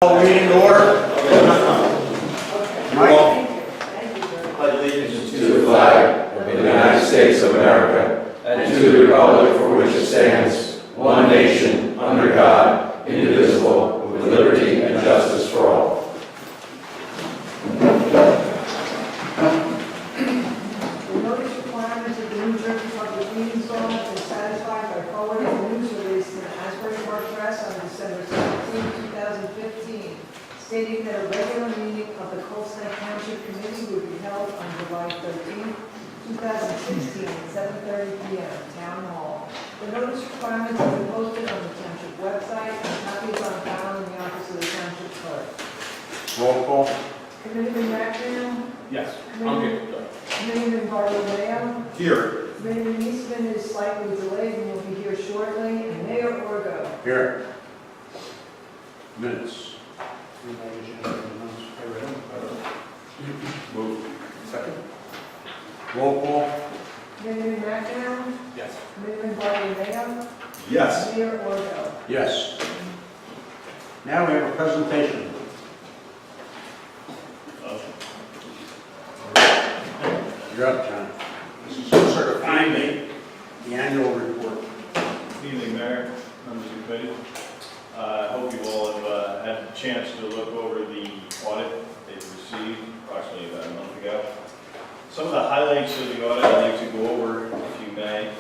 Meeting to order. Mike? Pledge allegiance to the flag of the United States of America and to the republic for which it stands, one nation, under God, indivisible, with liberty and justice for all. The notice requirements of the New Jersey Public Meetings Law have been satisfied by forwarding the news release to the Asbury Park Press on December 17, 2015, stating that a regular meeting of the ToCN Township Committee would be held on July 13, 2016 at 7:30 p.m. Town Hall. The notice requirements have been posted on the Township website and copies on file in the office of the Township Clerk. Roll call. Committeeman McNeil? Yes, I'm here. Committeeman Bartolomeo? Here. Committeeman Eastman is slightly delayed and will be here shortly. And Mayor Orgo. Here. Minutes. Move. Second. Roll call. Committeeman McNeil? Yes. Committeeman Bartolomeo? Yes. Mayor Orgo. Yes. Now we have a presentation. You're up, John. This is certifying the annual report. Good evening, Mayor, members of the committee. I hope you all have had a chance to look over the audit that you received approximately about a month ago. Some of the highlights of the audit I'd like to go over, if you may,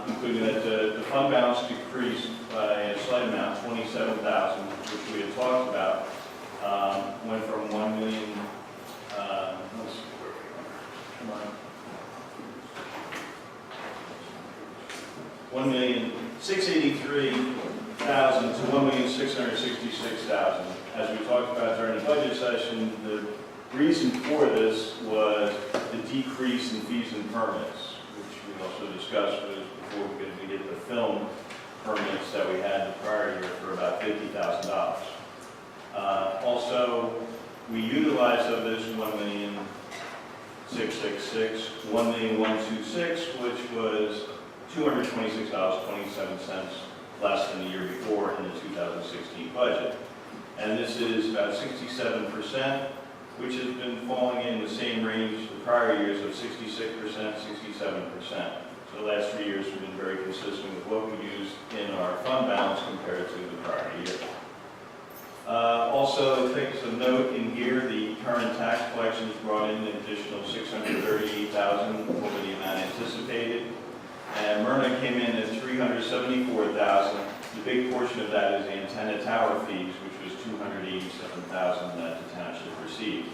including that the fund balance decreased by a slight amount, $27,000, which we had talked about, went from $1 million. $1,683,000 to $1,666,000. As we talked about during the budget session, the reason for this was the decrease in fees and permits, which we also discussed was before we get the film permits that we had the prior year for about $50,000. Also, we utilized of this $1,666,000, $1,126,000, which was $226.27 less than the year before in the 2016 budget. And this is about 67%, which has been falling in the same range the prior years of 66%, 67%. So the last 3 years have been very consistent with what we used in our fund balance compared to the prior year. Also, things of note in here, the current tax collections brought in an additional $638,000 over the amount anticipated. And Myrna came in at $374,000. The big portion of that is the antenna tower fees, which was $287,000 that the township received.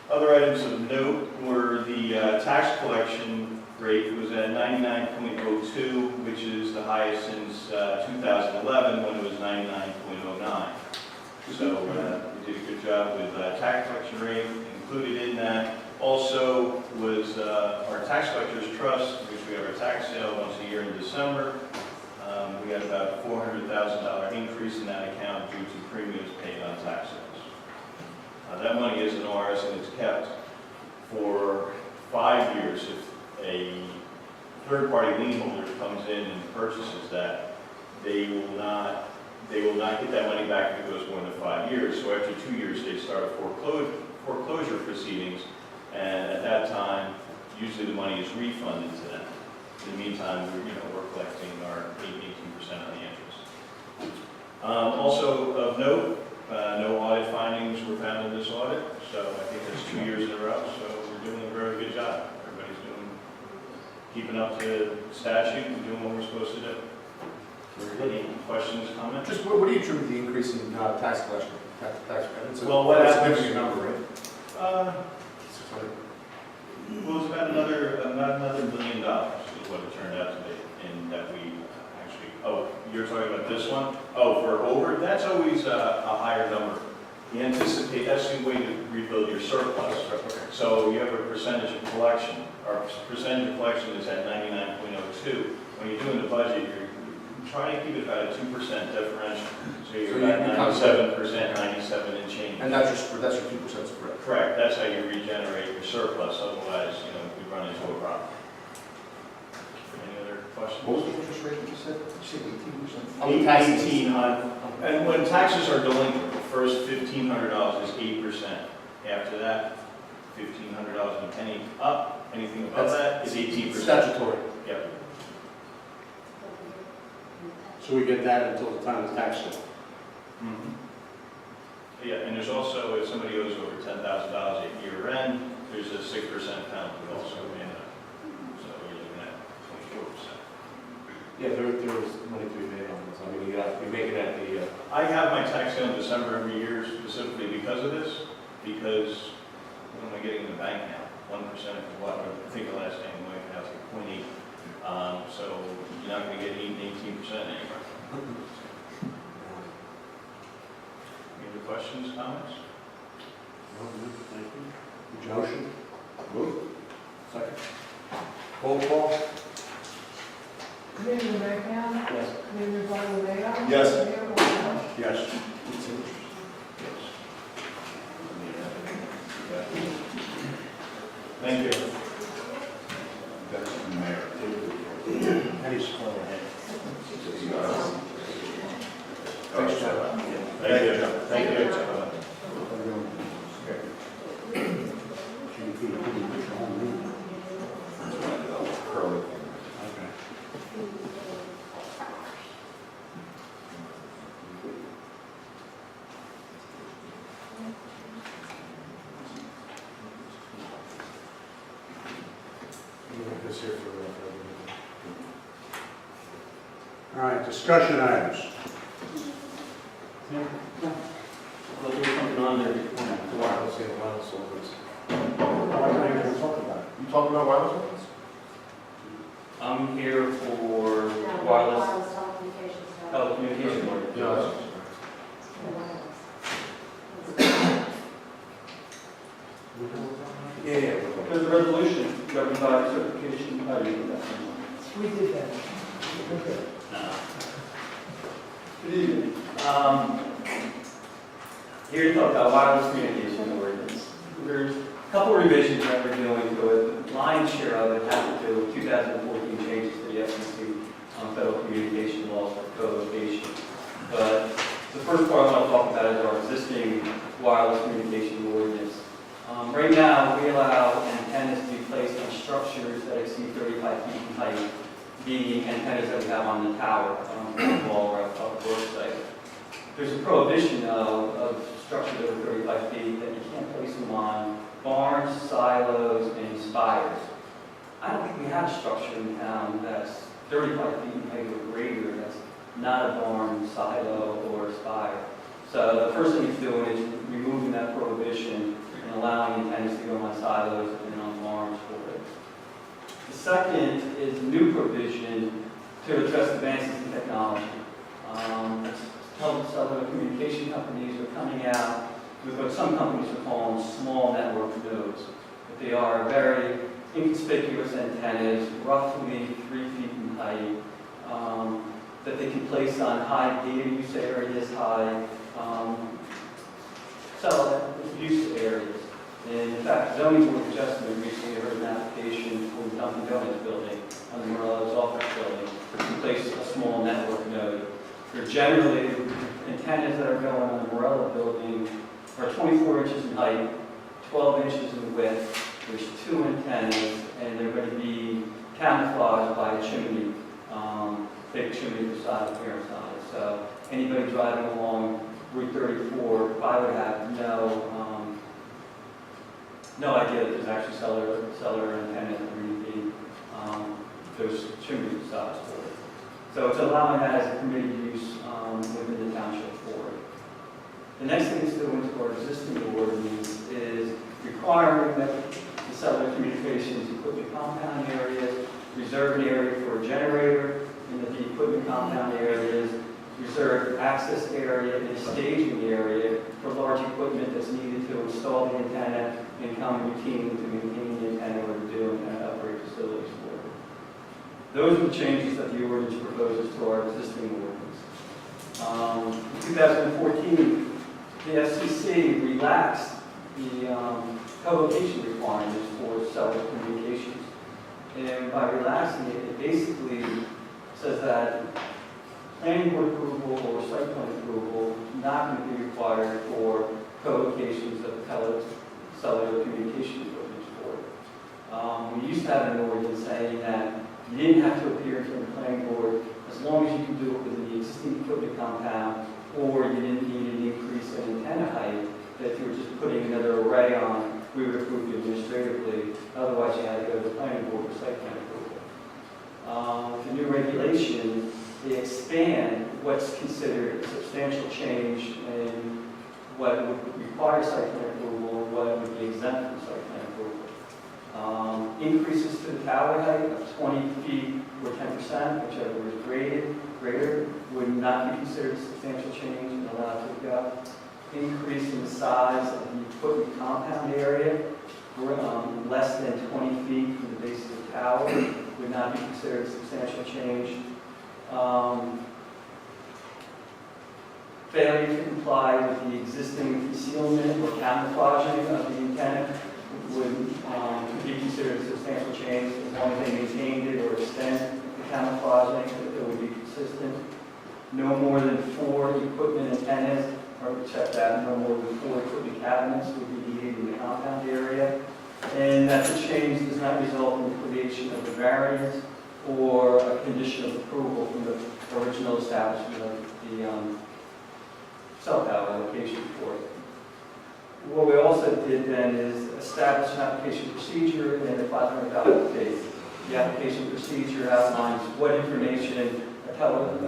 Other items of note were the tax collection rate was at 99.02, which is the highest since 2011 when it was 99.09. So we did a good job with tax collection rate. Included in that also was our tax collectors trust, which we have our tax sale once a year in December. We had about a $400,000 increase in that account due to premiums paid on tax sales. That money is in ours and it's kept for 5 years. If a third-party lien holder comes in and purchases that, they will not get that money back if it goes more than 5 years. So after 2 years, they start a foreclosure proceedings, and at that time, usually the money is refunded to them. In the meantime, we're collecting our 18% on the interest. Also of note, no audit findings were found in this audit, so I think that's 2 years in a row. So we're doing a very good job. Everybody's keeping up to statute and doing what we're supposed to do. Any questions, comments? Just what do you attribute the increase in tax collection? Tax payments? Well, what that's a happens- significant number, right? Well, it's about another $1 million is what it turned out to be, and that we actually. Oh, you're talking about this one? Oh, for over, that's always a higher number. You anticipate that's the way to rebuild your surplus. So you have a percentage of collection. Our percentage of collection is at 99.02. When you're doing the budget, you're trying to keep it about a 2% differential. So you're about 97%, 97 and change. And that's your 2% spread. Correct. That's how you regenerate your surplus. Otherwise, we run into a problem. Any other questions? questions? What was the interest rate that you said? You said 18%? On the taxes. 18 on, and when taxes are delinquent, the first $1,500 is 8%. After that, $1,500 and a penny up, anything above that is 18%. Statutory. Yep. So we get that until the time of tax sale. Mhm. Yeah, and there's also, if somebody owes over $10,000 at year end, there's a 6% penalty also in it. So you're looking at 24%. Yeah, there was money to be made on this. I mean, you have to be making that the, I have my tax sale in December every year specifically because of this, because what am I getting in the bank now? 1% of what, I think the last time we went out to 0.8. So you're not going to get 18% anymore. Any other questions, comments? Thank you. Motion? move. Second. Roll call? Committeeman Raycom? Yes. Committeeman Bartolomeo? Yes. Mayor Longfellow? Yes. Thank you. Any support ahead? Thanks, John. Thank you. Thank you. This here for, All right, discussion items. Well, there's something on there. the wireless, yeah, wireless orders. Why don't you even talk about it? You talking about wireless orders? I'm here for wireless telecommunications. telecommunication board. Yes. Yeah, yeah. There's a resolution governed by certification. Oh, you did that. We did that. Okay. Good evening. Here to talk about wireless communication ordinance. There's a couple revisions that we're doing to it. The lion's share of it has to do with 2014 changes to the FCC on federal communication laws for co-location. But the first part I want to talk about is our existing wireless communication ordinance. Right now, we allow antennas to be placed on structures that exceed 35 feet in height, being antennas that we have on the tower, on the wall or a work site. There's a prohibition of structures that are 35 feet that you can't place them on barns, silos, and spires. I don't think we have a structure in town that's 35 feet in height or greater that's not a barn, silo, or spire. So the first thing it's doing is removing that prohibition and allowing antennas to go on silos and on barns for it. The second is a new provision to address advances in technology. Cellular communication companies are coming out with what some companies are calling small network nodes. But they are very inconspicuous antennas, roughly 3 feet in height, that they can place on high data use areas, high cell use areas. And in fact, zoning board of adjustment recently heard an application for the Dunkin' Donuts building on the Morello's office building to place a small network node. They're generally antennas that are going on the Morello building are 24 inches in height, 12 inches in width. There's 2 antennas, and they're going to be camouflaged by a chimney, big chimney for side and rear side. So anybody driving along Route 34 probably would have no idea that there's actually cellular antennas underneath those chimney facades for it. So it's allowing that as a permitted use within the township for it. The next thing that's going into our existing ordinance is requiring that the cellular communications equipment compound areas reserve an area for a generator, and that the equipment compound areas reserve access area and staging area for large equipment that's needed to install the antenna and come routinely to maintain the antenna or to do antenna upgrade facilities for it. Those are the changes that the ordinance proposes to our existing ordinance. In 2014, the FCC relaxed the co-location requirements for cellular communications. And by relaxing it, it basically says that planning board approval or site plan approval is not going to be required for co-locations of cellular communication equipment for. We used to have an ordinance saying that you didn't have to appear in front of the planning board as long as you could do it within the existing equipment compound, or you didn't need an increase in antenna height, that if you were just putting another array on, we would approve you administratively. Otherwise, you had to go to the planning board for site plan approval. With the new regulation, they expand what's considered a substantial change in what would require site plan approval and what would be exempt from site plan approval. Increases to the tower height of 20 feet or 10%, whichever is greater, would not be considered a substantial change and allowed to go. Increase in the size of the equipment compound area, less than 20 feet from the base of the tower, would not be considered a substantial change. Failure to comply with the existing concealment or camouflaging of the antenna would be considered a substantial change as long as they maintained it or extend the camouflaging, that it would be consistent. No more than 4 equipment antennas, or check that, no more than 4 equipment cabinets would be needed in the compound area. And that the change does not result in the creation of a variance or a condition of approval from the original establishment of the cell tower location for it. What we also did then is establish an application procedure and a $500 fee. The application procedure outlines what information a telephone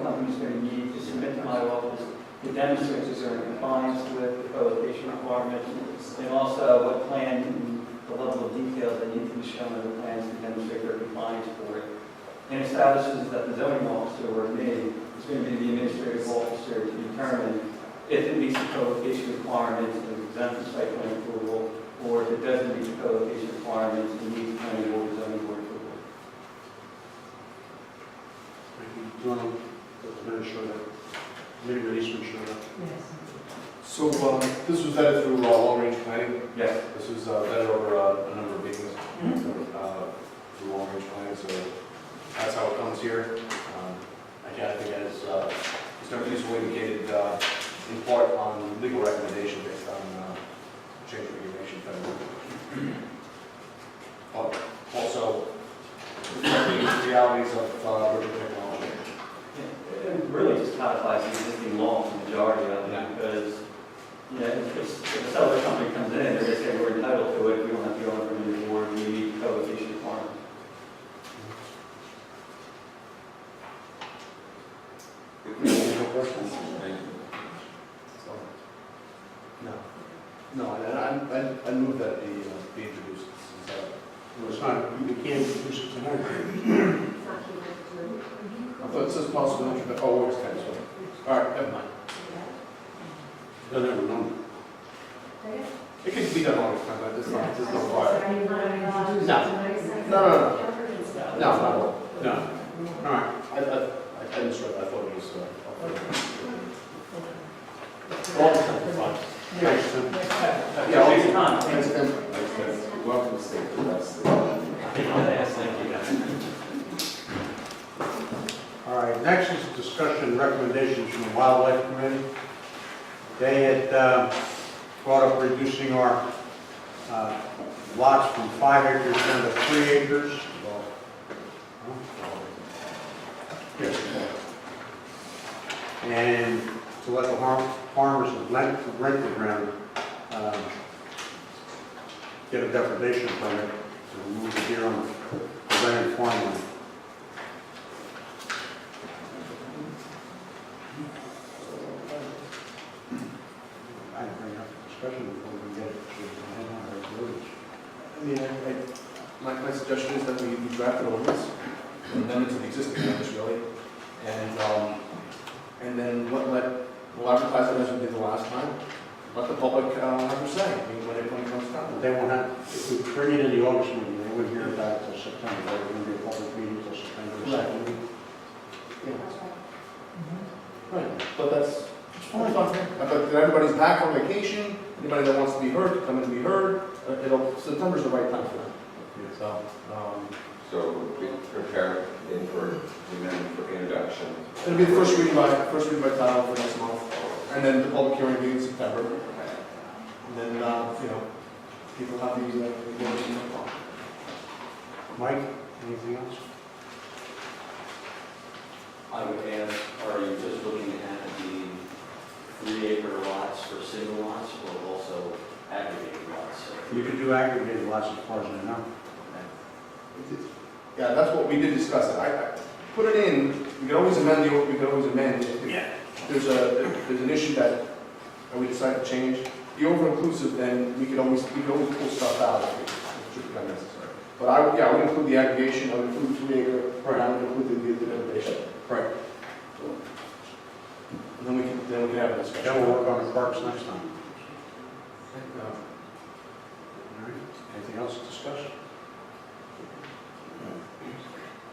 company is going to need to submit to my office to demonstrate that they're in compliance with the co-location requirements, and also what plan and the level of details that need to be shown in the plans to demonstrate their compliance for it. And establishes that the zoning officer, or me, is going to be the administrative officer to determine if it meets the co-location requirements and is exempt from site plan approval, or if it doesn't meet the co-location requirements and needs planning board or zoning board approval. Do you want to show that? Maybe release one show that. Yes. So this was vetted through long-range planning. Yes. This was vetted over a number of meetings through long-range planning, so that's how it comes here. Again, I think as Mr. Police indicated, in part on legal recommendation based on change of regulation. But also reflecting the realities of virtual technology. It really just codifies the existing law for the majority of it, because if a cellular company comes in, they're going to say we're entitled to it, we don't have to go in front of the board, we meet co-location requirements. No questions? No, I move that be introduced. No, it's not. You can't introduce it tonight. I thought it says possible introduction. Oh, it's kind of sorry. All right, never mind. Doesn't have a number. It can be done all the time, but it's not, there's no fire. No. No, not at all. No. All right. I misread, I thought it was, all the time, fine. Thanks, Tim. Yeah, all Takes the time. time. Thanks, Tim. Welcome to state, that's Yes, thank you. All right, next is discussion recommendations from the Wildlife Committee. They had brought up reducing our lots from 5 acres down to 3 acres. Yes. And to let the farmers that rent the ground get a depredation permit to remove the deer on the land farmland. I bring up the discussion before we get to the I mean, my suggestion is that we draft an ordinance, an amendment to the existing ordinance, really, and then we'll advertise it as we did the last time. Let the public have their say, I mean, when it comes time. They won't have, if we bring it in the August meeting, they wouldn't hear about it until September. There wouldn't be a public meeting until September 2nd. Right, but that's fine. But everybody's back from vacation, anybody that wants to be heard, come in to be heard. September's the right time for that. So, So we prepare it for the amendment for introduction. It'll be the first reading by title for next month, and then the public hearing will be in September. And then, people have the Mike, anything else? I would ask, are you just looking at the 3-acre lots for single lots or also aggregated lots? You can do aggregated lots as far as I know. Yeah, that's what we did discuss it. I put it in, we could always amend Yeah. There's an issue that we decide to change. The over-inclusive, then we could always pull stuff out if it should become necessary. But I would include the aggregation, I would include the 3-acre, and I would include the delineation. Right. And then we can have a discussion. Then we'll work on the parks next time. All right. Anything else to discuss?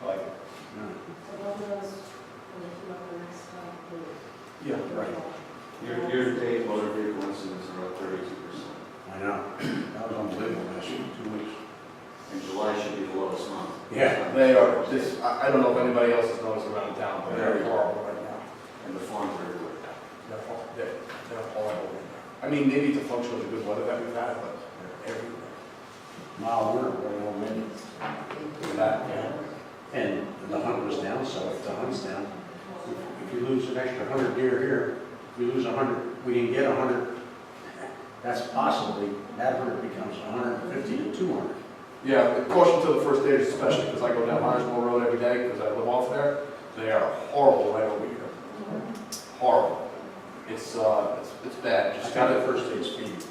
Like, No. So both of those, we'll keep up the next time. yeah, Right. Year-to-date motor vehicle incidents are up 32%. I know. That was unbelievable last 2 weeks. And July should be the lowest month. Yeah. they are, I don't know if anybody else has noticed around town, but they're horrible right now. And the farms are everywhere. They're horrible. I mean, maybe it's a function of the good weather that we've had, but they're everywhere. Mile winter, right on many. That, yeah. And the hunt was down, so if the hunt's down, if you lose an extra 100 deer here, if we lose 100, we didn't get 100, that's possibly, that 100 becomes 150 to 200. Yeah, caution to the first days especially, because I go down Myersville Road every day, because I live off there. They are horrible right over here. Horrible. It's bad. I Just got got the it. first aid speed.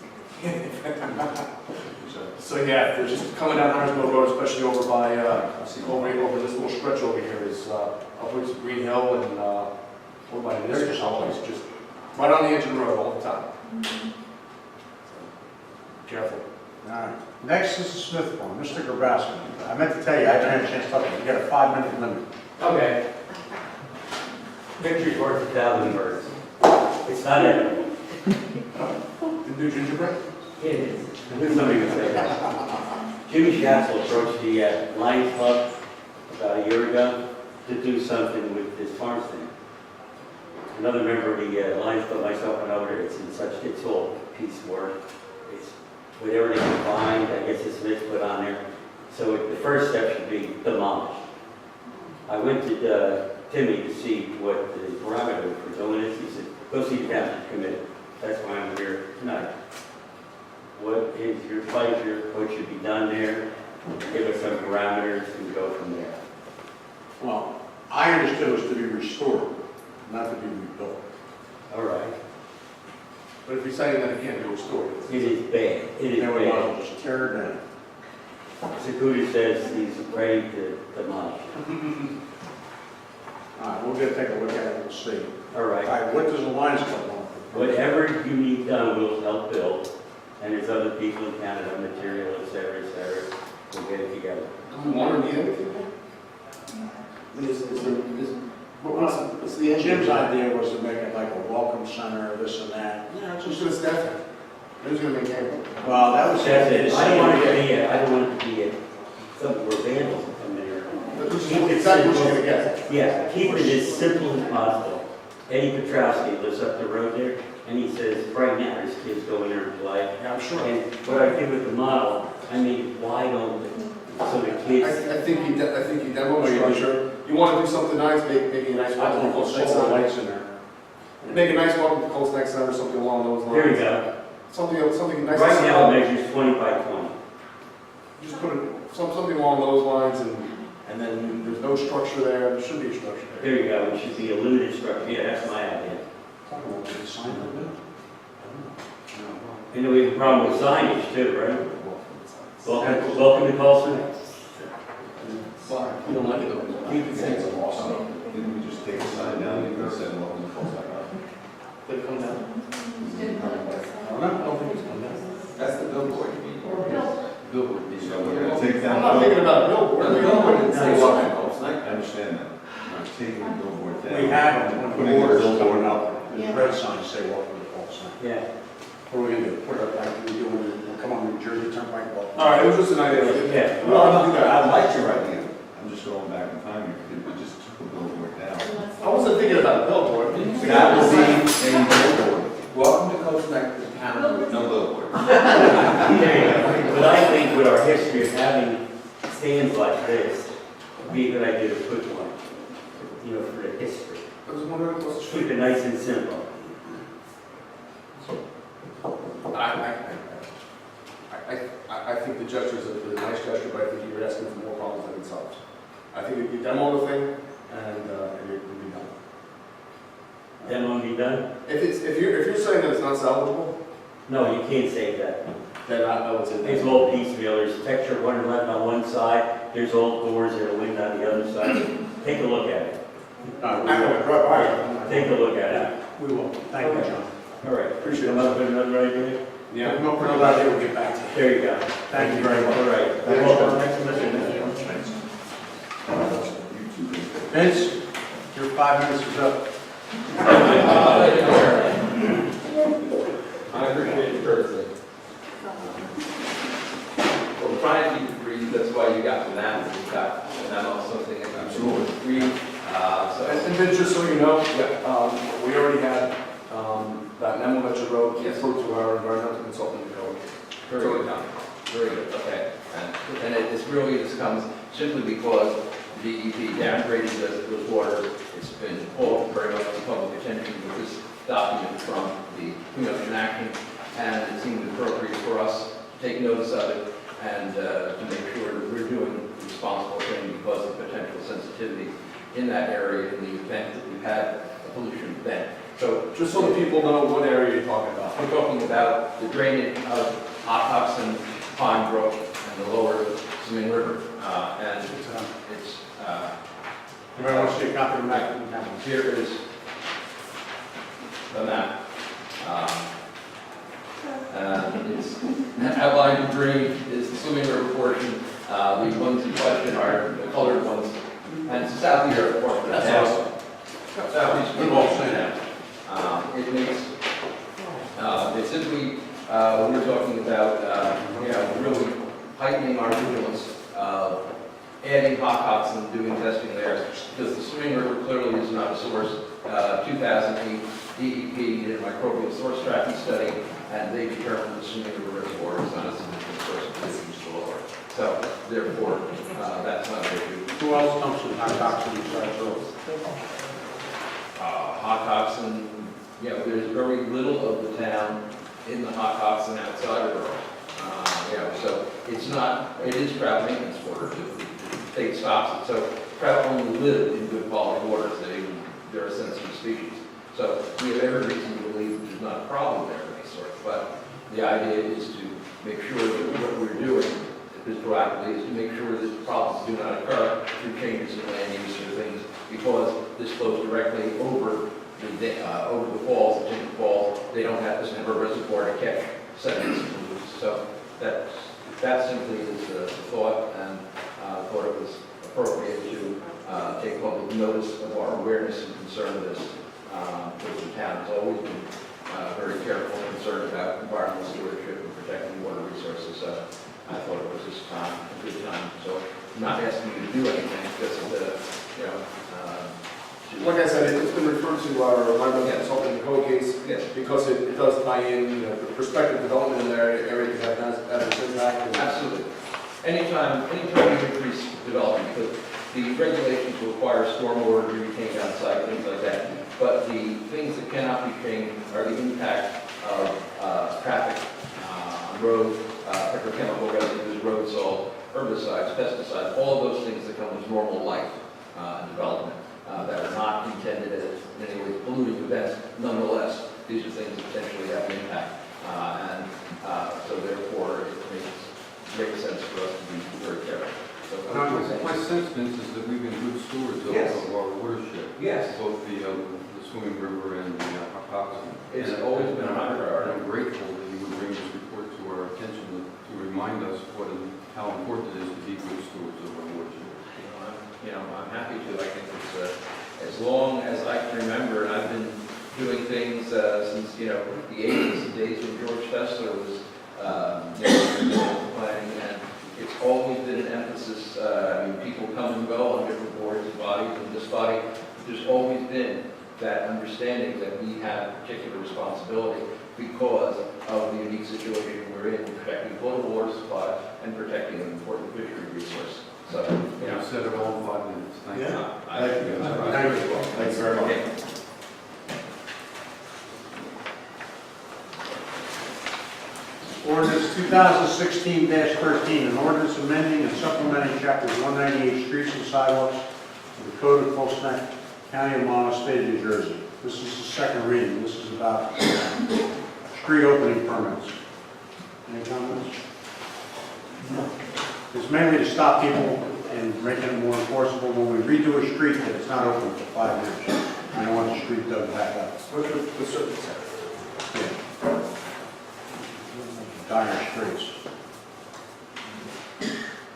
So yeah, they're just coming down Myersville Road, especially over by, over this little stretch over here is, upwards of Green Hill and, over by the They're just place, just right on the edge of the road all the time. Careful. All right. Next is the Smith Farm, Mr. Grabowski. I meant to tell you, I haven't had a chance to talk to you. You got a 5-minute limit. Okay. Victory's worth 1,000 words. It's not it. Did you do gingerbread? It is. Somebody would say that. Jimmy Schatzel approached the Lions Club about a year ago to do something with this farm stand. Another member of the Lions Club, myself, went over there. It's all piecework. It's whatever they can find, I guess the Smiths put on there. So the first step should be demolished. I went to Timmy to see what the parameter for doing this. He said, go see the township committee. That's why I'm here tonight. What is your pleasure? What should be done there? Give us some parameters and go from there. Well, I understood it was to be restored, not to be rebuilt. All right. But if you're saying that it can't be restored, It is bad. It is Then we bad. might as well just tear it down. Zakuta says he's ready to demolish. All right, we're gonna take a look at it and see. All All right. right, what does the Lions Club want? Whatever you need done, we'll help build. And there's other people in Canada, material, et cetera, we'll get it together. do we want to need anything? What's the engine? Jim's idea was to make it like a welcome center, this and that. Yeah, it's just gonna staff it. Who's gonna maintain it? Well, that was. That's it. I don't want it to be something where vandals come in here. That's exactly what you're gonna get. Yeah, keep it as simple as possible. Eddie Petrowski lives up the road there, and he says, right now, his kids go in there and play. Yeah, I'm sure. And what I did with the model, I made it wide open, so the kids, I think you demo the structure. You want to do something nice, maybe a nice I welcome think to we'll Coast solar Center. lights in there. Make a nice welcome to Coast Next Center, something along those lines. there we go. Something nice. Right to now, it see. measures 20 by 20. Just put something along those lines, and then there's no structure there. There should be a structure there. There you go, it should be a limited structure. Yeah, that's my idea. Talk about the sign of it. And then we have a problem with signage too, right? Welcome to Colson. You don't like it though. Didn't we just take a sign down and send welcome to Colson? Did it come down? I don't think it's come down. That's the billboard, you mean? Billboard. So we're gonna I'm take down. not thinking about a billboard. Say welcome to Colson. I understand that. I'm taking the billboard down. We have them, when Putting the a orders billboard coming up. up, there's red signs say welcome to Colson. Yeah. What are we gonna do? Put it up like we do when we come on New Jersey Turnpike? All right, it was just an idea. Yeah. We don't have to do that. I like your idea. I'm just going back in time here, because we just took the billboard down. I wasn't thinking about a billboard. That will be a billboard. Welcome to Coach Neck, the town with no billboard. But I think with our history of having stands like this, it'd be a good idea to put one, for the history. I was wondering what's the Keep it nice and simple. I think the gesture is a nice gesture, but I think you're asking for more problems than it solves. I think you demo the thing and it will be done. Then will be done? If you're saying that it's not salvageable, No, you can't say that. then I know it's in there. It's all piecemeal. There's texture running left on one side, there's old doors that are wind on the other side. Take a look at it. No, I know, right. Take a look at it. we will. Thank you, John. All right. Appreciate it. Come up with another idea? Yeah. We'll put it out there, we'll get back to you. There you go. Thank you very much. All right. Welcome. Next, Mr. Vince, your 5 minutes is up. I appreciate it personally. Well, we're trying to keep it brief, that's why you got the map, you got, and I'm also thinking about brief. And then just so you know, we already had that memo that you wrote approved to our environmental consultant. Very good, Tom. Very good, okay. And this really just comes simply because the DEP downgraded those waters. It's been called very much to public attention with this document from the Clean Ocean Action, and it seemed appropriate for us to take notice of it and to make sure that we're doing the responsible thing because of potential sensitivity in that area in the event that we've had a pollution event. So Just so that people know what area you're talking about. we're talking about the drainage of Hockhopson, Pine Brook, and the lower Swimming River. And it's, Anybody want to see a copy of the map? here is the map. It's outlined in green is the Swimming River portion. The ones in question are the colored ones. And it's the South Europe portion. That's awesome. Southeast. Good ball, say that. It makes, basically, we're talking about, really heightening our vigilance, adding Hockhopson, doing testing there, because the Swimming River clearly is not a source. 2008, DEP did a microbial source tracking study, and they determined the Swimming River reservoir is not a significant source of pollution to the lower. So, therefore, that's not an issue. Who else comes from Hockhopson besides those? Hockhopson, there's very little of the town in the Hockhopson outside of Earl. So it's not, it is trout maintenance water, the state stops it. So trout only live in good quality waters, they're a sensitive species. So we have every reason to believe there's not a problem there of any sort. But the idea is to make sure that what we're doing is proactively is to make sure that problems do not occur through changes in land use or things, because this flows directly over the falls, the Tinker Falls. They don't have this never reservoir to catch sediments and pollutants. So that simply is the thought, and thought it was appropriate to take public notice of our awareness and concern of this, because the town has always been very careful and concerned about environmental stewardship and protecting water resources. So I thought it was this time, a good time. So I'm not asking you to do anything, just Like I said, it's been referred to our environmental consultant in the code case because it does tie in, the prospective development in the area can have adverse impact. Absolutely. Anytime you increase development, because the regulations require stormwater to be retained on site, things like that. But the things that cannot be changed are the impact of traffic on road, petrochemical residues, road salt, herbicides, pesticides, all of those things that come with normal life development that are not intended as in any way polluting events. Nonetheless, these are things that potentially have an impact. So therefore, it makes great sense for us to be very careful. So, My sense, Vince, is that we've been good stewards of our watershed. Yes. Both the Swimming River and the Hockhopson. It's always been a high And priority. I'm grateful that you would bring this report to our attention to remind us how important it is to be good stewards of our watershed. I'm happy to. I think it's as long as I can remember, and I've been doing things since the 80s, the days when George Fessler was planning, and it's always been an emphasis, I mean, people come and go on different boards and bodies, and this body, there's always been that understanding that we have particular responsibility because of the unique situation we're in, protecting potable water supply and protecting an important fishery resource. So, you know. You said it all in 5 minutes. Thank you. Thank you. Thanks very much. Okay. Ordinance 2016-13, an ordinance amending and supplementing chapters 198 streets and sidewalks of the Code of Colesnet, County of Monmouth, State of New Jersey. This is the second reading. This is about street opening permits. Any comments? No. It's mainly to stop people and making it more enforceable when we redo a street that it's not open for 5 years. We don't want the street dug back up. Yeah. Dire streets.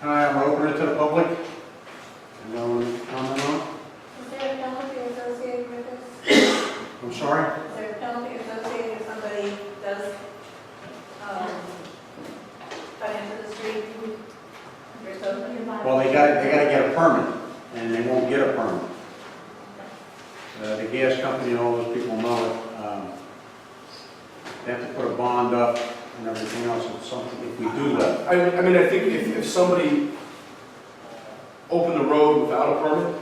Hi, I'm open it to the public. Anyone comment on? Is there a penalty associated with this? I'm sorry? Is there a penalty associated if somebody does cut into the street? There's open. Well, they gotta get a permit, and they won't get a permit. The gas company and all those people know it. They have to put a bond up and everything else. It's something, if we do that. I mean, I think if somebody opened the road without a permit,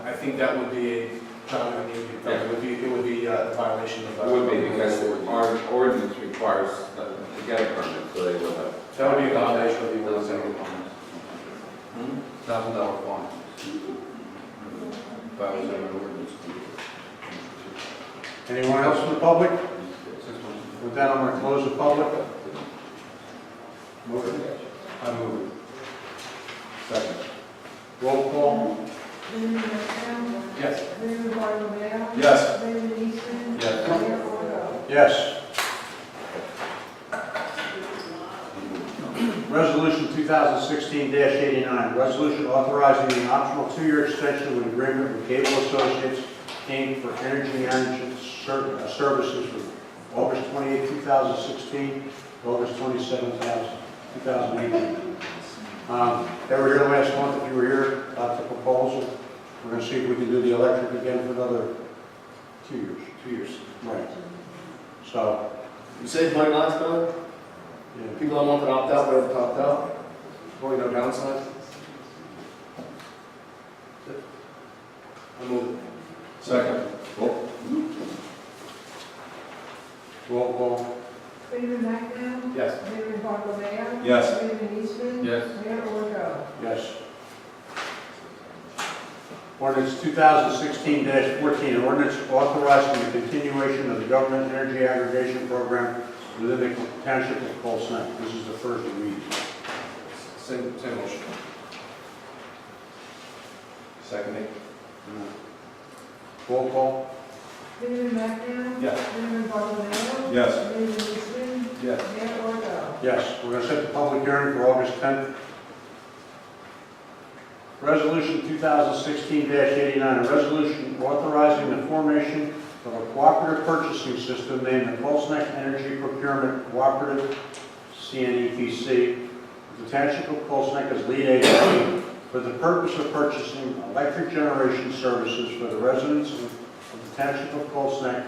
I think that would be it would be a violation of. It would be because our ordinance requires to get a permit, so they will have. That would be a violation of the ordinance. $1,000 fine. Violation of an ordinance. Anyone else from the public? With that, I'm going to close the public. Motion. I move it. Second. Roll call. Benjamin Franklin. Yes. Benjamin Bartolomeo. Yes. Benjamin Eastman. Yes. Mayor Wardo. Yes. Resolution 2016-89, resolution authorizing the optional 2-year extension of an agreement with Cable Associates, Inc. for energy management services from August 28, 2016 to August 27, 2018. They were here last month, if you were here, about the proposal. We're going to see if we can do the electric again for another 2 years. 2 years. Right. So, You saved money last time? yeah. People that wanted to opt out, would have opted out. Probably no downside. I move it. Second. Roll call. Benjamin Franklin. Yes. Benjamin Bartolomeo. Yes. Benjamin Eastman. Yes. Mayor Wardo. Yes. Ordinance 2016-14, an ordinance authorizing the continuation of the government energy aggregation program within the township of Colesnet. This is the first reading. Same motion. Seconding. Roll call. Benjamin Franklin. Yes. Benjamin Bartolomeo. Yes. Benjamin Eastman. Yes. Mayor Wardo. Yes, we're going to set the public hearing for August 10th. Resolution 2016-89, a resolution authorizing the formation of a cooperative purchasing system named the Colesnet Energy Procurement Cooperative, CNEPC, the Township of Colesnet as lead agency for the purpose of purchasing electric generation services for the residents of the Township of Colesnet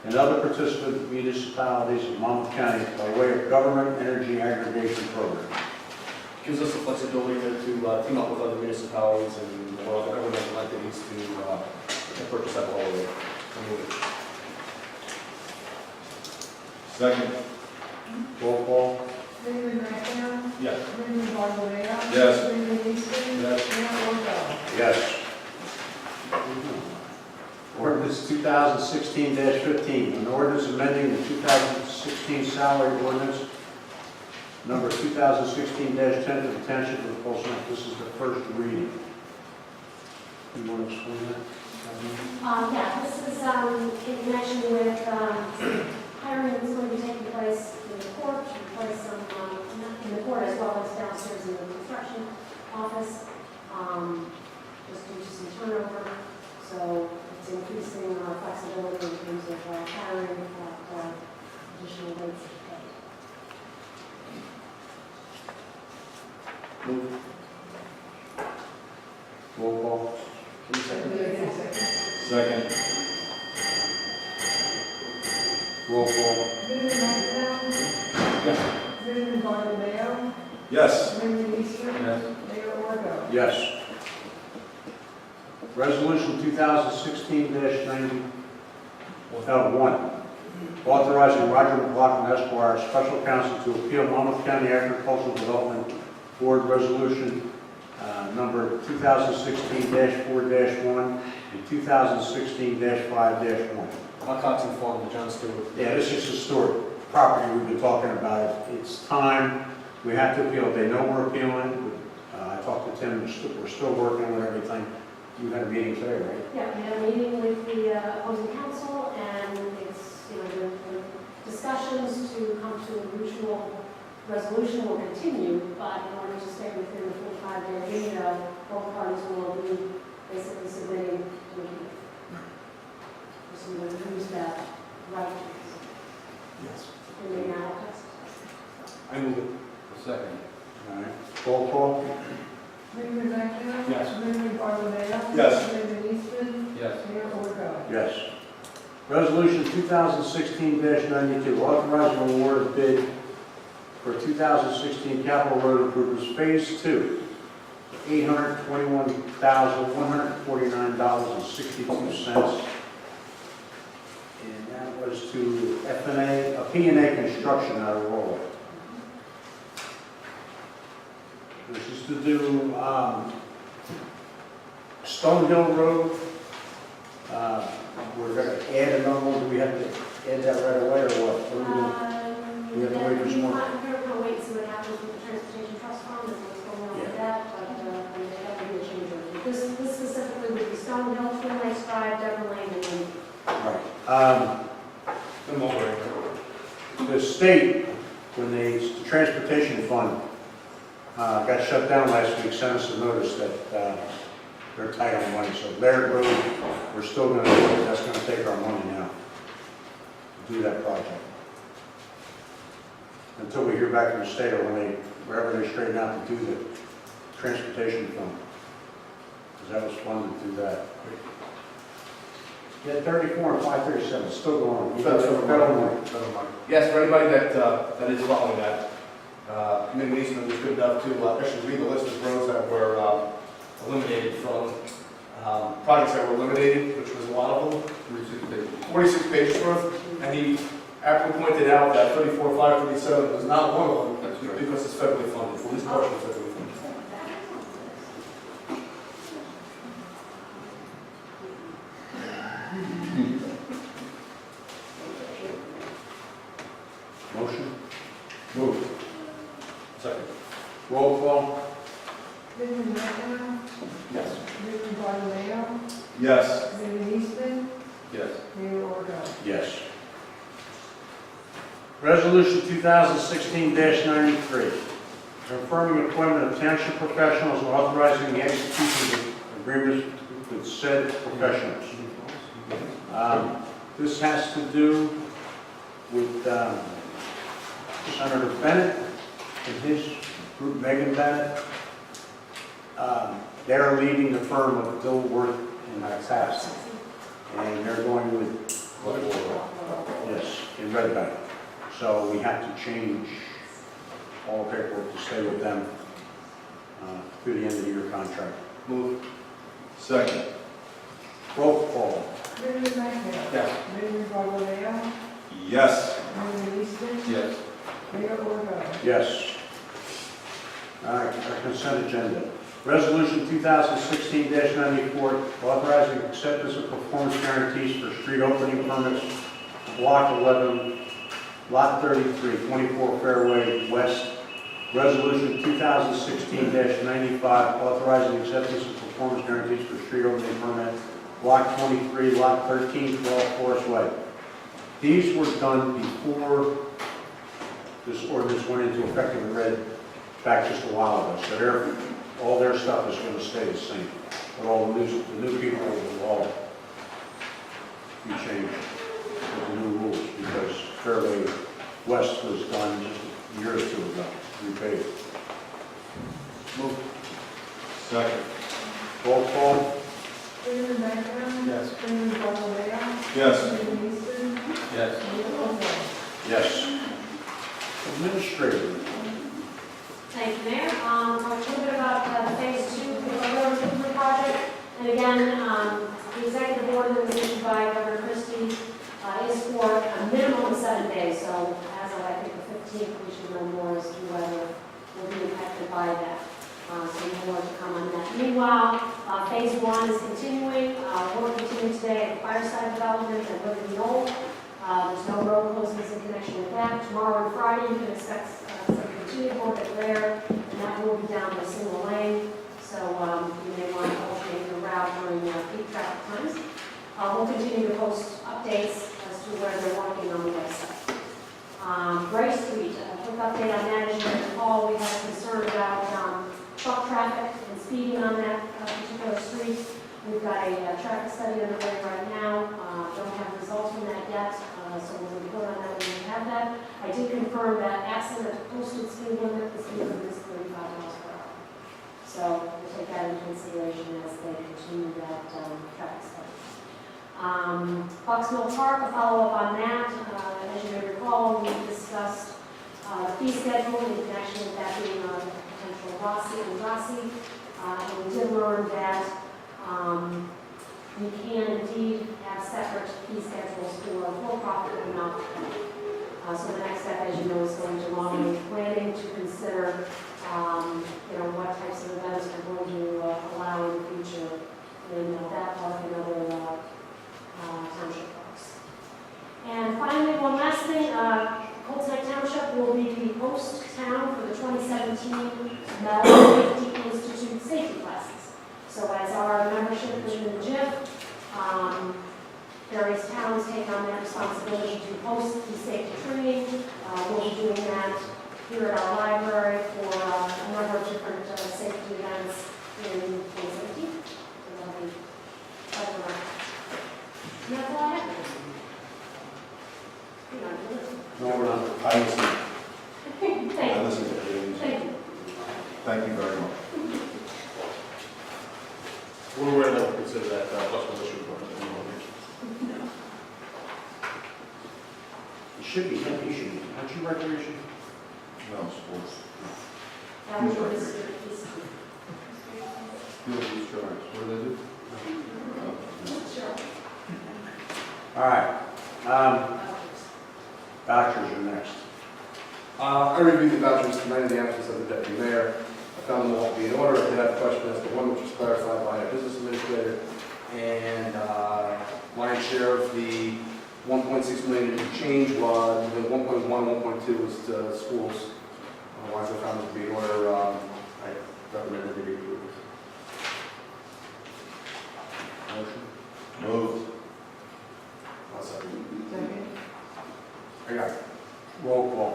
and other participant municipalities of Monmouth County by way of government energy aggregation program. Gives us the flexibility to team up with other municipalities and governmental entities to purchase that all away. I move it. Second. Roll call. Benjamin Franklin. Yes. Benjamin Bartolomeo. Yes. Benjamin Eastman. Yes. Mayor Wardo. Yes. Ordinance 2016-15, an ordinance amending the 2016 salary ordinance number 2016-10 of the Township of Colesnet. This is the first reading. You want to explain that? Yeah, this is in connection with hiring that's going to be taking place in the court, to replace some, in the court as well as downstairs in the construction office, just due to some turnover. So it's increasing our flexibility in terms of hiring additional rates of pay. Roll call. Committeeman McEnroe? Yes. Committeeman Bartolomeo? Yes. Committeeman Eastman? Yes. Mayor Wargo? Yes. Resolution 2016-91, authorizing Roger McLaughlin Esquire, Special Counsel, to appeal Monmouth County Agricultural Development Board Resolution number 2016-4-1 and 2016-5-1. I'll contact form to John Stewart. Yeah, this is historic property we've been talking about. It's time, we have to appeal. They know we're appealing. I talked to Tim, we're still working with everything. You had a meeting today, right? Yeah, we had a meeting with the opposing counsel, and it's, the discussions to come to a mutual resolution will continue, but in order to stay within the 45-day window, both parties will be basically submitting to the meeting. So we will use that right Yes. in the analysis. I move it. Second. All right. Roll call. Committeeman McEnroe? Yes. Committeeman Bartolomeo? Yes. Committeeman Eastman? Yes. Mayor Wargo? Yes. Resolution 2016-92, authorizing award of bid for 2016 capital road improvements, Phase 2, $821,149.62. And that was to P&A Construction out of Rolla. This is to do Stone Hill Road. We're going to add another one. Do we have to add that right away or what? What are we doing? We have to wait for some more. We're going to wait and see what happens with the Transportation Trust Fund and what's going on with that, but that would be a change order. This specifically would be Stone Hill, Twin Lakes Drive, Devon Lane, and then Right. The mower. The state, when the Transportation Fund got shut down last week, sent us a notice that they're tight on money. So their road, we're still going to do it. That's going to take our money now to do that project. Until we hear back from the state or wherever they straighten out to do the Transportation Fund. Because that was fun to do that. Yeah, 34 and 537, still going on. Federal money. Yes, for anybody that is following that, Committeeman Eastman was good enough to actually read the list of roads that were eliminated from projects that were eliminated, which was a lot of them, 46 pages worth, and he aptly pointed out that 34, 537 was not one of them, because it's federally funded, at least partially federally funded. Motion? Move. Second. Roll call? Committeeman McEnroe? Yes. Committeeman Bartolomeo? Yes. Committeeman Eastman? Yes. Mayor Wargo? Yes. Resolution 2016-93, confirming appointment of township professionals and authorizing the execution of agreements with said professionals. This has to do with Senator Bennett and his group, Megan Bennett. They're leaving the firm of Dilworth and Taft, and they're going with, yes, in Red Bank. So we have to change all paperwork to stay with them through the end of the year contract. Move. Second. Roll call. Committeeman McEnroe? Yes. Committeeman Bartolomeo? Yes. Committeeman Eastman? Yes. Mayor Wargo? Yes. All right, our consent agenda. Resolution 2016-94, authorizing acceptance of performance guarantees for street opening permits, Block 11, Lot 33, 24 Fairway West. Resolution 2016-95, authorizing acceptance of performance guarantees for street opening permit, Block 23, Lot 13, 12 Forest Way. These were done before this ordinance went into effect and read back just a while ago. So all their stuff is going to stay the same. But all the new people will all be changed with the new rules because Fairway West was done just a year or two ago. Repaved. Move. Second. Roll call. Committeeman McEnroe? Yes. Committeeman Bartolomeo? Yes. Committeeman Eastman? Yes. Yes. Administrator. Thank you, Mayor. Talk a little bit about phase 2 of the road improvement project. And again, the executive order that was issued by Governor Christie is for a minimum of 7 days. So as of, I think, the 15th, we should know more as to whether we'll be impacted by that. So more to come on that. Meanwhile, phase 1 is continuing. We're continuing today at the Fireside Development at Liberty Knoll. There's no road closings in connection with that. Tomorrow and Friday, you can expect some continued work at Rare, and that will be down to a single lane. So you may want to alternate your route during peak traffic times. We'll continue to post updates as to where they're working on the website. Gray Street, a quick update on that. As you recall, we had concern about truck traffic and speeding on that particular street. We've got a traffic study underway right now. Don't have results from that yet, so we'll report on that when we have that. I did confirm that absent a posted speed limit, the speed limit is 35 miles per hour. So we'll take that into consideration as they continue that traffic study. Fox Mill Park, a follow-up on that. As you may recall, we discussed the fee schedule in connection with that being a potential Rossi. And we did learn that we can indeed have separate fee schedules for profit and not for profit. So the next step, as you know, is going to long-range planning to consider, what types of events we're going to allow in the future in that park and other township parks. And finally, one last thing, Colts Neck Township will be the host town for the 2017 Mellon Safety Institute safety classes. So as our membership within the GIF, various towns take on that responsibility to host the safety training. We'll be doing that here at our library for a number of different safety events in 2017. So that'll be quite a lot. And that's all I have. No, we're not. I listen. Thank you. I listen to you. Thank you. Thank you very much. We're aware that we consider that possible issue for It should be, you should be. Aren't you recreation? No, sports. That was your visit. Field use charge, what do they do? Sure. All right. Vouchers are next. I reviewed the vouchers tonight in the absence of the deputy mayor. I found them all to be in order. I did have a question as to one which was clarified by a business administrator. And lion's share of the 1.6 million change was, the 1.1, 1.2 was to schools. Otherwise, I found it to be in order. I recommend that they be approved. Motion. Moved. I'll second. Second. I got it. Roll call.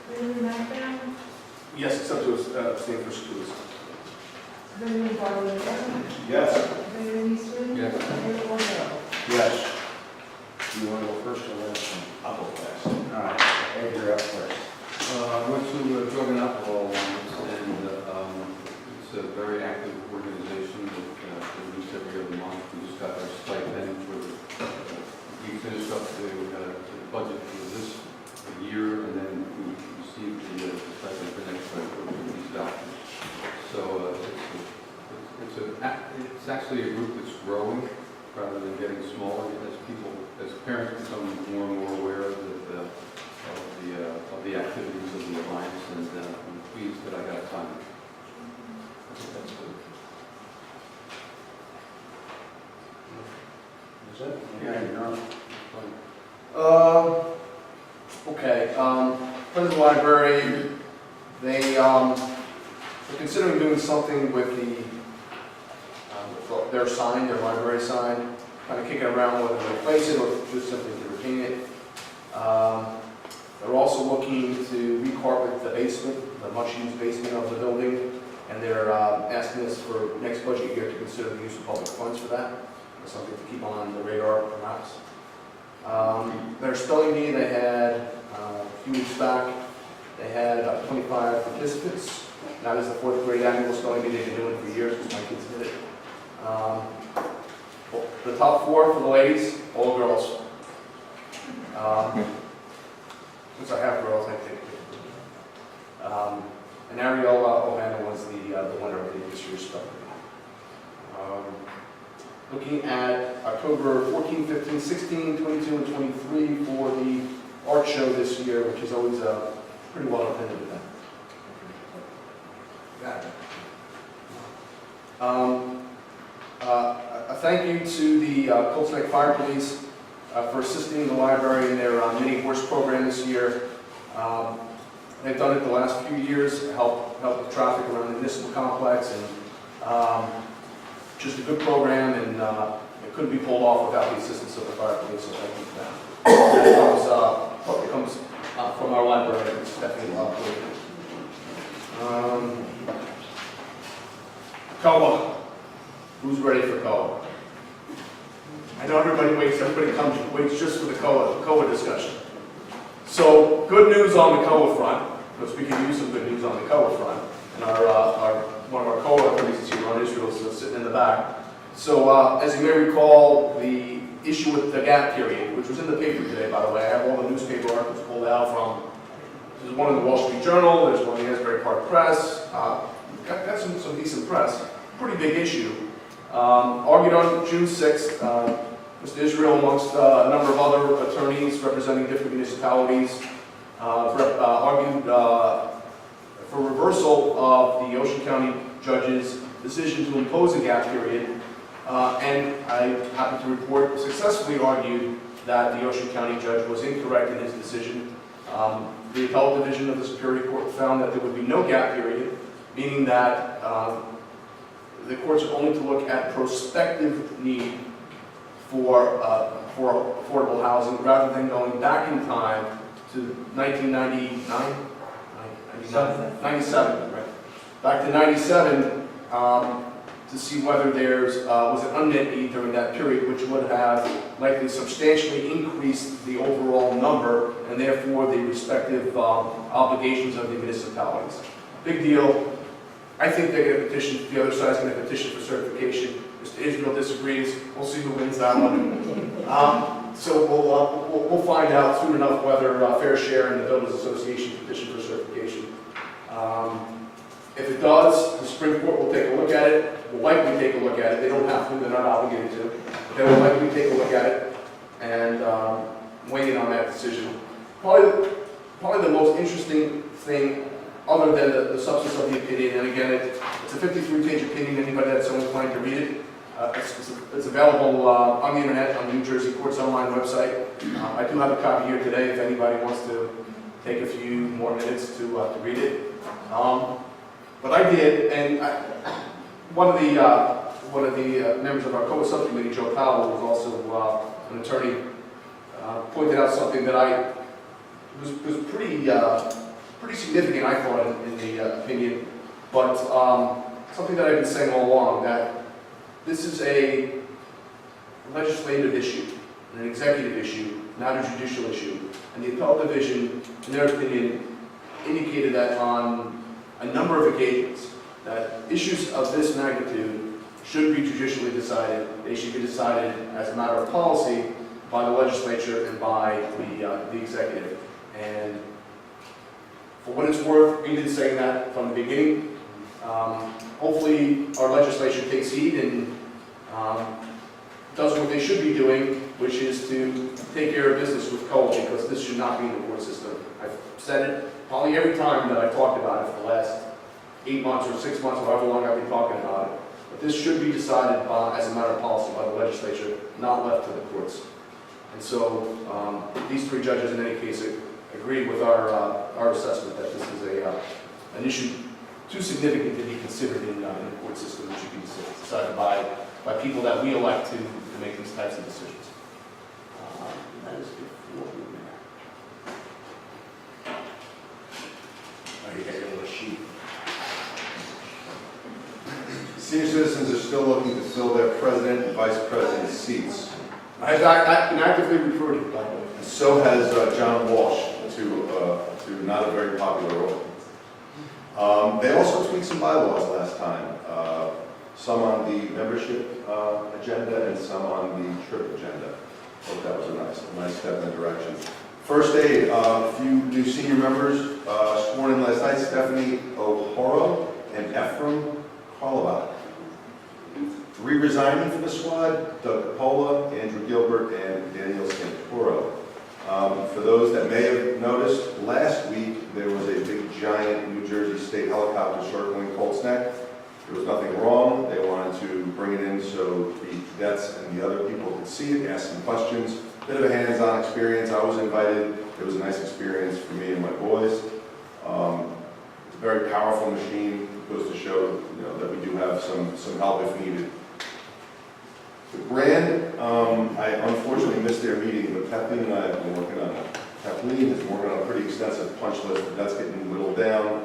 Benjamin Martin, Yes, except to abstain for schools. Benjamin Barlow, Yes. Benjamin Eastman. Yes. Mayor Warner. Yes. You want to go first or last? I'll go fast. All right. Ed, you're up first. I went to Drug and Alcohol Alliance, and it's a very active organization that meets every other month. We just got our stipend for we finished up the budget for this year, and then we received the stipend for next year for these doctors. So it's actually a group that's growing rather than getting smaller as parents become more and more aware of the activities of the alliance, and I'm pleased that I got time. I think that's good. Is that? Yeah, you're on. Okay, Friends of the Library, they're considering doing something with their sign, their library sign, kind of kicking around whether to replace it or just simply to retain it. They're also looking to recarpet the basement, the much-used basement of the building, and they're asking us for next budget year to consider the use of public funds for that. That's something to keep on the radar, perhaps. Their spelling bee, they had a few weeks back, they had about 25 participants. That is the 4th grade annual spelling bee they've been doing for years because my kids did it. The top 4 for the ladies, all girls. Since I have girls, I take it. And Ariel Ohana was the winner of this year's study. Looking at October 14, 15, 16, 22, and 23 for the art show this year, which is always a pretty well attended event. A thank you to the Colts Neck Fire Police for assisting the library in their mini horse program this year. They've done it the last few years, help with traffic around the municipal complex, and just a good program, and it couldn't be pulled off without the assistance of the fire police, so thank you for that. That comes from our library, it's definitely upgraded. COA. Who's ready for COA? I know everybody waits just for the COA discussion. So, good news on the COA front, because we can use some good news on the COA front. And one of our COA attorneys is here, Ron Israel, is sitting in the back. So, as you may recall, the issue with the gap period, which was in the paper today, by the way, I have all the newspaper articles pulled out from, there's one in the Wall Street Journal, there's one in the Asbury Park Press, got some decent press, pretty big issue. Argued on June 6th, Mr. Israel, amongst a number of other attorneys representing different municipalities, argued for reversal of the Ocean County judge's decision to impose a gap period, and I happen to report successfully argued that the Ocean County judge was incorrect in his decision. The appellate division of the Superior Court found that there would be no gap period, meaning that the courts are only to look at prospective need for affordable housing rather than going back in time to 1999, 97, right? Back to 97 to see whether there's was an unmet need during that period, which would have likely substantially increased the overall number and therefore the respective obligations of the municipalities. Big deal. I think they're going to petition, the other side's going to petition for certification. Mr. Israel disagrees. We'll see who wins that one. So we'll find out soon enough whether Fair Share and the Builders Association petition for certification. If it does, the Supreme Court will take a look at it, will likely take a look at it. They don't have to, they're not obligated to. They will likely take a look at it and weigh in on that decision. Probably the most interesting thing, other than the substance of the opinion, and again, it's a 53-page opinion, anybody that's so inclined to read it. It's available on the internet, on the New Jersey Courts Online website. I do have a copy here today if anybody wants to take a few more minutes to read it. But I did, and one of the members of our COA subcommittee, Joe Powell, who was also an attorney, pointed out something that was pretty significant, I thought, in the opinion, but something that I've been saying all along, that this is a legislative issue, an executive issue, not a judicial issue. And the appellate division, in their opinion, indicated that on a number of occasions, that issues of this magnitude should be judicially decided. They should be decided as a matter of policy by the legislature and by the executive. And for what it's worth, we've been saying that from the beginning. Hopefully, our legislation takes heed and does what they should be doing, which is to take care of business with COA, because this should not be in the court system. I've said it probably every time that I've talked about it for the last 8 months or 6 months, or however long I've been talking about it. But this should be decided as a matter of policy by the legislature, not left to the courts. And so these three judges, in any case, agreed with our assessment that this is an issue too significant to be considered in the court system, which should be decided by people that we elect to make these types of decisions. That is before we You got your little sheet. Senior citizens are still looking to fill their president and vice president seats. I've been actively recruited, by the way. So has John Walsh to not a very popular role. They also tweaked some bylaws last time, some on the membership agenda and some on the trip agenda. Hope that was a nice step in that direction. First aid, a few new senior members sworn in last night, Stephanie O'Hara and Ephraim Kalabat. 3 resigning from the squad, Doug Capola, Andrew Gilbert, and Daniel Santoro. For those that may have noticed, last week there was a big giant New Jersey state helicopter circling Colts Neck. There was nothing wrong. They wanted to bring it in so the cadets and the other people could see it, ask some questions. Bit of a hands-on experience. I was invited. It was a nice experience for me and my boys. It's a very powerful machine. It goes to show, that we do have some help if needed. The Grand, I unfortunately missed their meeting, but Kathleen and I have been working on it. Kathleen has been working on a pretty extensive punch list, but that's getting whittled down.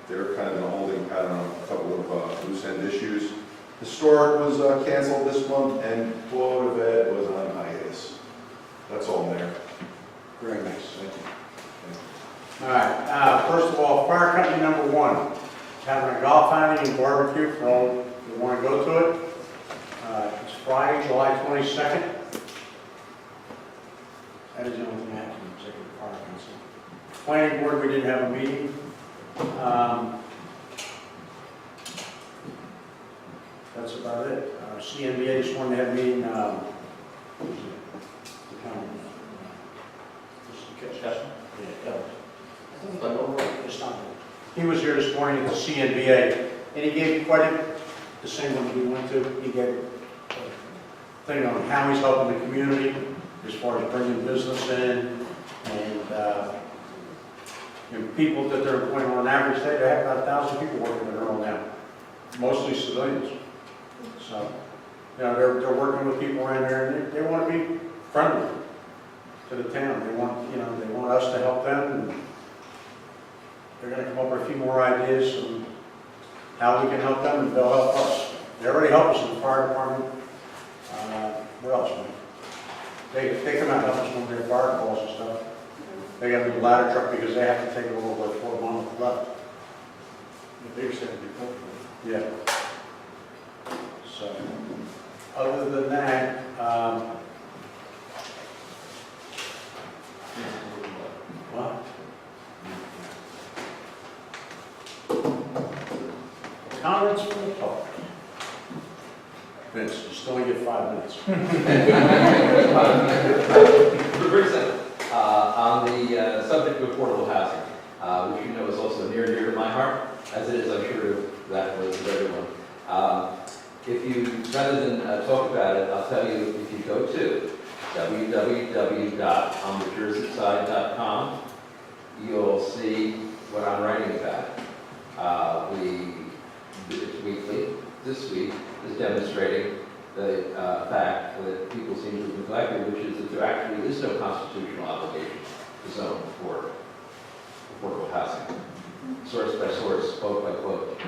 They're kind of in a holding pattern on a couple of loose end issues. Historic was canceled this month, and Board of Ed was on hiatus. That's all there. Very nice. Thank you. All right. First of all, fire company number 1 is having a golf outing and barbecue for all who want to go to it. It's Friday, July 22nd. That is the only thing I have to executive fire council. Planning board, we didn't have a meeting. That's about it. CNBA just wanted to have a meeting. He was here this morning at the CNBA, and he gave quite the same one we went to. He gave a thing on how he's helping the community as far as bringing business in, and people that they're employing on average, they have about 1,000 people working in their own now, mostly civilians. So, they're working with people around there, and they want to be friendly to the town. They want us to help them, and they're going to come up with a few more ideas on how we can help them, and they'll help us. They already help us in the fire department. What else? They come out and help us when they're fire calls and stuff. They got a little ladder truck because they have to take it over like 4 months left. They're saying they're Yeah. So, other than that, what? Comments from the public? Vince, you still only get 5 minutes. Very simple. On the subject of affordable housing, which you know is also near and dear to my heart, as it is, I'm sure, that was everyone. If you, rather than talk about it, I'll tell you, if you go to www.onthejerseyside.com, you'll see what I'm writing about. It's weekly. This week is demonstrating the fact that people seem to have neglected, which is that there actually is no constitutional obligation to zone for affordable housing. Source by source, quote by quote.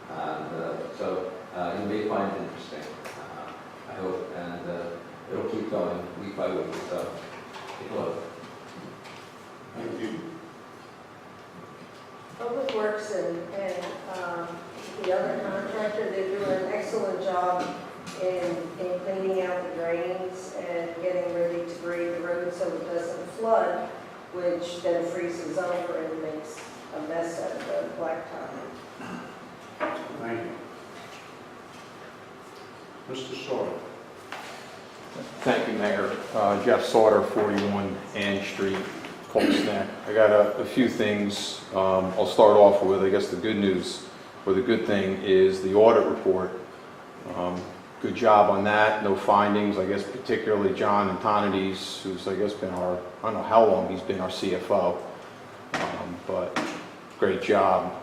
And so you may find it interesting, I hope, and it'll keep going week by week. So take a look. Thank you. Public Works and the other contractor, they do an excellent job in cleaning out the drains and getting ready to grade the road so it doesn't flood, which then freezes over and makes a mess out of the blacktop. Thank you. Mr. Sawyer. Thank you, Mayor. Jeff Sauter, 41 Ann Street, Colts Neck. I got a few things I'll start off with. I guess the good news, or the good thing, is the audit report. Good job on that, no findings. I guess particularly John Antonides, who's I guess been I don't know how long he's been our CFO, but great job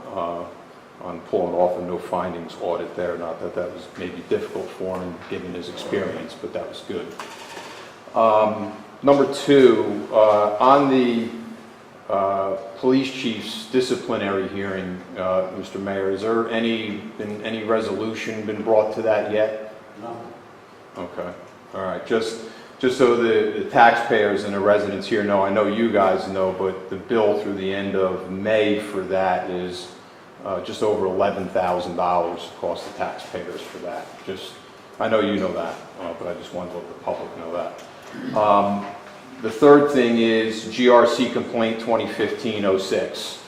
on pulling off a no findings audit there. Not that that was maybe difficult for him given his experience, but that was good. Number two, on the police chief's disciplinary hearing, Mr. Mayor, is there been any resolution been brought to that yet? No. Okay, all right, just so the taxpayers and the residents here know, I know you guys know, but the bill through the end of May for that is just over $11,000 cost the taxpayers for that. I know you know that, but I just wanted to let the public know that. The third thing is GRC complaint 2015-06.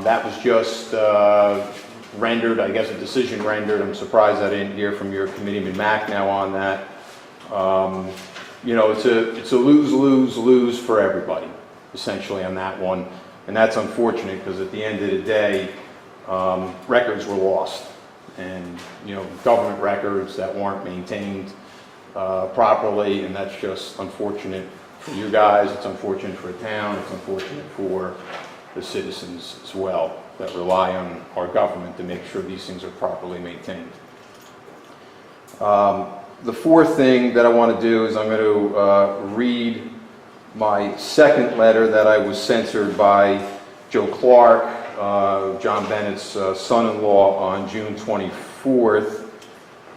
That was just rendered, I guess a decision rendered. I'm surprised I didn't hear from your committeeman Mac now on that. You know, it's a lose-lose-lose for everybody, essentially, on that one. And that's unfortunate because at the end of the day, records were lost. And, you know, government records that weren't maintained properly, and that's just unfortunate for you guys, it's unfortunate for the town, it's unfortunate for the citizens as well that rely on our government to make sure these things are properly maintained. The fourth thing that I want to do is I'm going to read my second letter that I was censored by Joe Clark, John Bennett's son-in-law, on June 24th,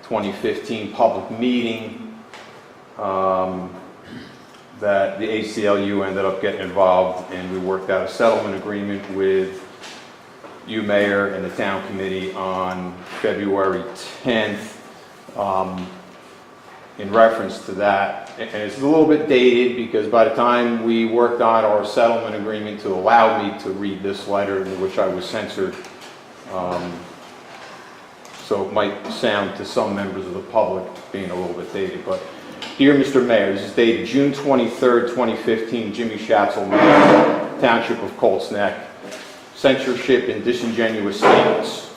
2015, public meeting that the ACLU ended up getting involved, and we worked out a settlement agreement with you, Mayor, and the town committee on February 10th. In reference to that, and it's a little bit dated because by the time we worked on our settlement agreement to allow me to read this letter in which I was censored, so it might sound to some members of the public being a little bit dated, but dear Mr. Mayor, this is dated June 23rd, 2015, Jimmy Schatzel, Mayor, Township of Colts Neck, censorship and disingenuous statements.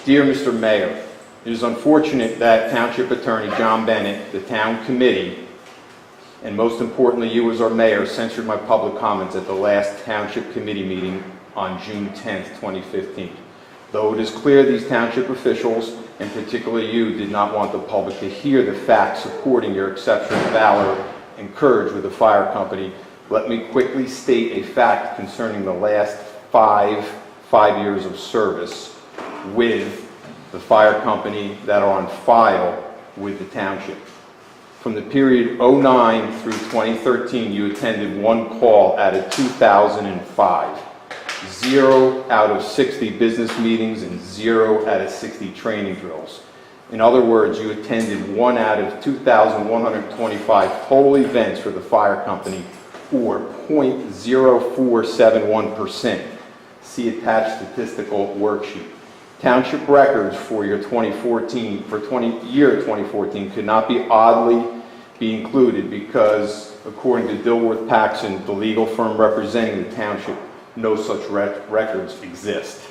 Dear Mr. Mayor, it is unfortunate that Township Attorney John Bennett, the town committee, and most importantly you as our mayor, censored my public comments at the last Township Committee meeting on June 10th, 2015. Though it is clear these township officials, and particularly you, did not want the public to hear the facts supporting your exceptional valor and courage with the fire company, let me quickly state a fact concerning the last five years of service with the fire company that are on file with the township. From the period 09 through 2013, you attended one call out of 2005, 0 out of 60 business meetings, and 0 out of 60 training drills. In other words, you attended 1 out of 2,125 total events for the fire company, or 0.0471%. See attached statistical worksheet. Township records for year 2014 could not be oddly included because, according to Dilworth Paxson, the legal firm representing the township, no such records exist.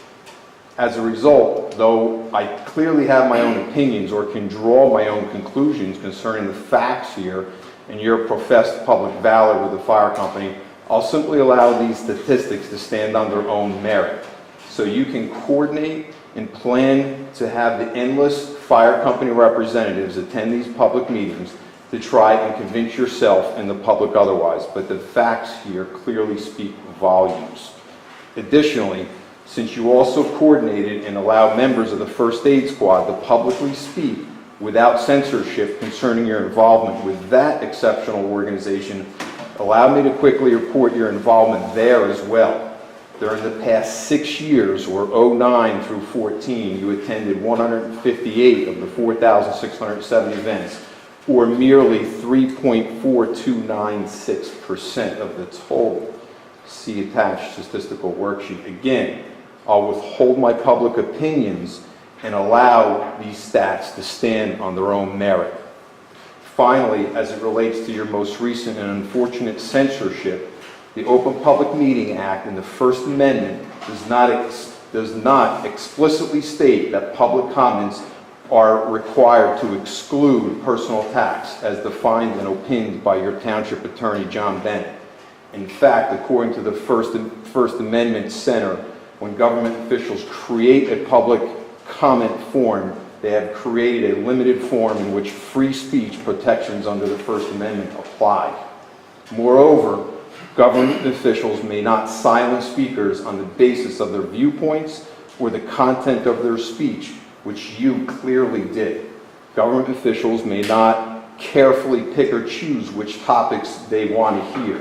As a result, though I clearly have my own opinions or can draw my own conclusions concerning the facts here and your professed public valor with the fire company, I'll simply allow these statistics to stand on their own merit. So you can coordinate and plan to have the endless fire company representatives attend these public meetings to try and convince yourself and the public otherwise, but the facts here clearly speak volumes. Additionally, since you also coordinated and allowed members of the First Aid Squad to publicly speak without censorship concerning your involvement with that exceptional organization, allow me to quickly report your involvement there as well. During the past 6 years, or 09 through 14, you attended 158 of the 4,670 events, or merely 3.4296% of the total. See attached statistical worksheet. Again, I'll withhold my public opinions and allow these stats to stand on their own merit. Finally, as it relates to your most recent and unfortunate censorship, the Open Public Meeting Act and the First Amendment does not explicitly state that public comments are required to exclude personal attacks as defined and opined by your Township Attorney John Bennett. In fact, according to the First Amendment Center, when government officials create a public comment form, they have created a limited form in which free speech protections under the First Amendment apply. Moreover, government officials may not silence speakers on the basis of their viewpoints or the content of their speech, which you clearly did. Government officials may not carefully pick or choose which topics they want to hear,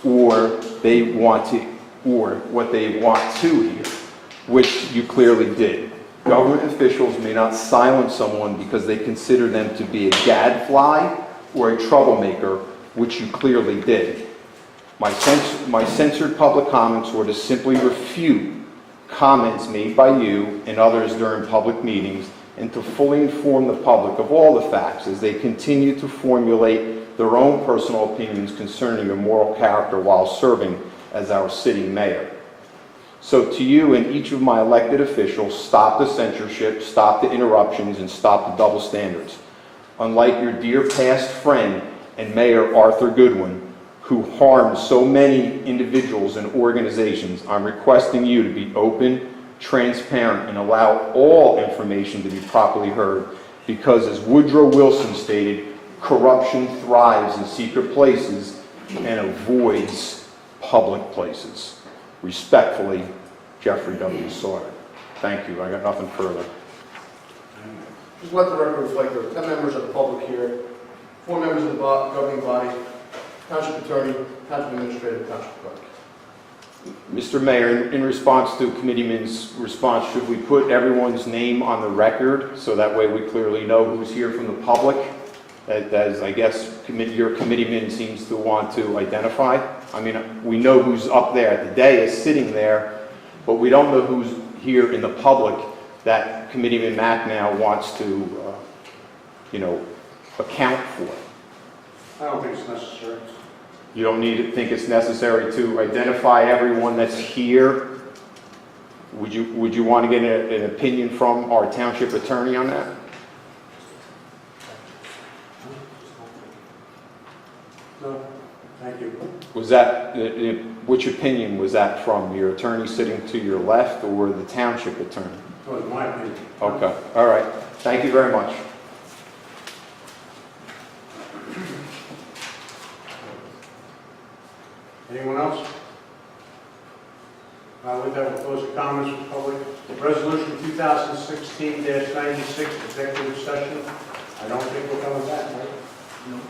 or what they want to hear, which you clearly did. Government officials may not silence someone because they consider them to be a gadfly or a troublemaker, which you clearly did. My censored public comments were to simply refute comments made by you and others during public meetings and to fully inform the public of all the facts as they continue to formulate their own personal opinions concerning your moral character while serving as our city mayor. So to you and each of my elected officials, stop the censorship, stop the interruptions, and stop the double standards. Unlike your dear past friend and Mayor Arthur Goodwin, who harmed so many individuals and organizations, I'm requesting you to be open, transparent, and allow all information to be properly heard, because as Woodrow Wilson stated, corruption thrives in secret places and avoids public places. Respectfully, Jeffrey W. Sauter. Thank you. I got nothing further. Just let the record reflect there are 10 members of the public here, 4 members of the governing body, township attorney, township administrator, township clerk. Mr. Mayor, in response to Committeeman's response, should we put everyone's name on the record so that way we clearly know who's here from the public, as I guess your committeeman seems to want to identify? I mean, we know who's up there at the dais sitting there, but we don't know who's here in the public that Committeeman Mack now wants to, account for. I don't think it's necessary. You don't think it's necessary to identify everyone that's here? Would you want to get an opinion from our township attorney on that? No, thank you. Was that, which opinion was that from? Your attorney sitting to your left or the township attorney? That was my opinion. Okay, all right. Thank you very much. Anyone else? With that, we'll close the comments from public. Resolution 2016-96, executive session. I don't think we're coming back, right? No.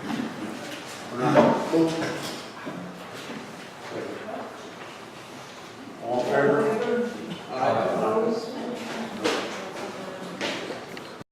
We're not.